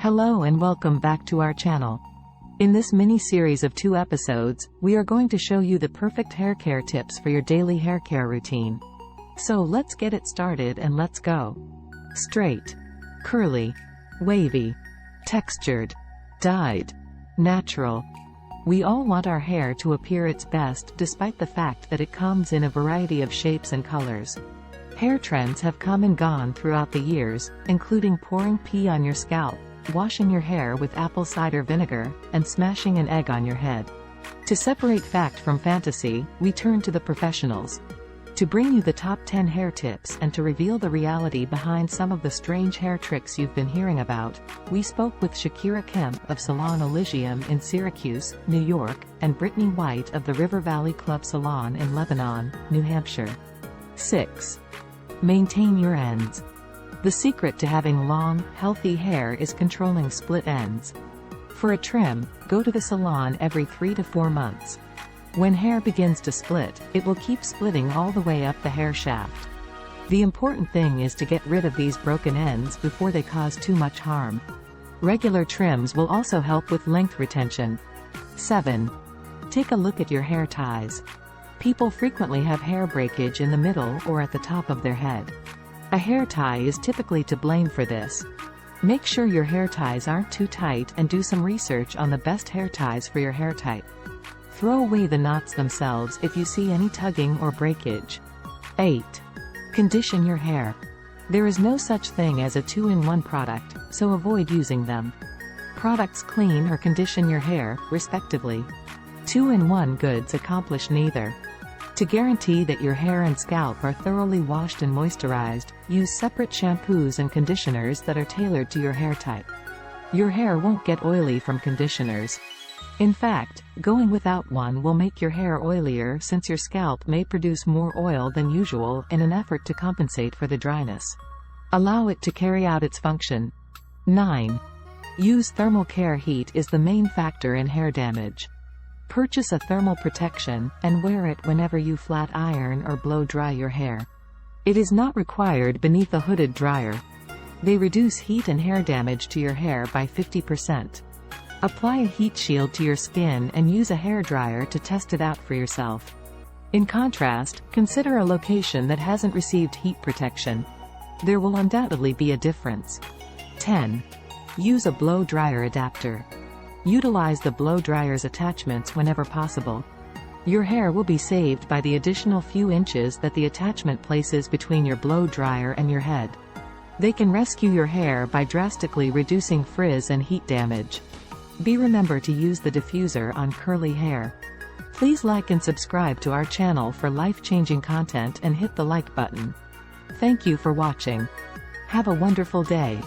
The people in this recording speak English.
Hello and welcome back to our channel. In this mini-series of 2 episodes, we are going to show you the perfect hair care tips for your daily hair care routine. So let's get it started and let's go. Straight, curly, wavy, textured, dyed, natural. We all want our hair to appear its best despite the fact that it comes in a variety of shapes and colors. Hair trends have come and gone throughout the years, including pouring pee on your scalp, washing your hair with apple cider vinegar, and smashing an egg on your head. To separate fact from fantasy, we turn to the professionals. To bring you the top 10 hair tips and to reveal the reality behind some of the strange hair tricks you've been hearing about, we spoke with Shakira Kemp of Salon Elysium in Syracuse, New York, and Brittany White of the River Valley Club Salon in Lebanon, New Hampshire. 6. Maintain your ends. The secret to having long, healthy hair is controlling split ends. For a trim, go to the salon every 3 to 4 months. When hair begins to split, it will keep splitting all the way up the hair shaft. The important thing is to get rid of these broken ends before they cause too much harm. Regular trims will also help with length retention. 7. Take a look at your hair ties. People frequently have hair breakage in the middle or at the top of their head. A hair tie is typically to blame for this. Make sure your hair ties aren't too tight and do some research on the best hair ties for your hair type. Throw away the knots themselves if you see any tugging or breakage. 8. Condition your hair. There is no such thing as a 2-in-1 product, so avoid using them. Products clean or condition your hair, respectively. 2-in-1 goods accomplish neither. To guarantee that your hair and scalp are thoroughly washed and moisturized, use separate shampoos and conditioners that are tailored to your hair type. Your hair won't get oily from conditioners. In fact, going without one will make your hair oilier since your scalp may produce more oil than usual in an effort to compensate for the dryness. Allow it to carry out its function. 9. Use thermal care. Heat is the main factor in hair damage. Purchase a thermal protection, and wear it whenever you flat iron or blow dry your hair. It is not required beneath a hooded dryer. They reduce heat and hair damage to your hair by 50%. Apply a heat shield to your skin and use a hair dryer to test it out for yourself. In contrast, consider a location that hasn't received heat protection. There will undoubtedly be a difference. 10. Use a blow dryer adapter. Utilize the blow dryer's attachments whenever possible. Your hair will be saved by the additional few inches that the attachment places between your blow dryer and your head. They can rescue your hair by drastically reducing frizz and heat damage. Remember to use the diffuser on curly hair. Please like and subscribe to our channel for life-changing content and hit the like button. Thank you for watching. Have a wonderful day.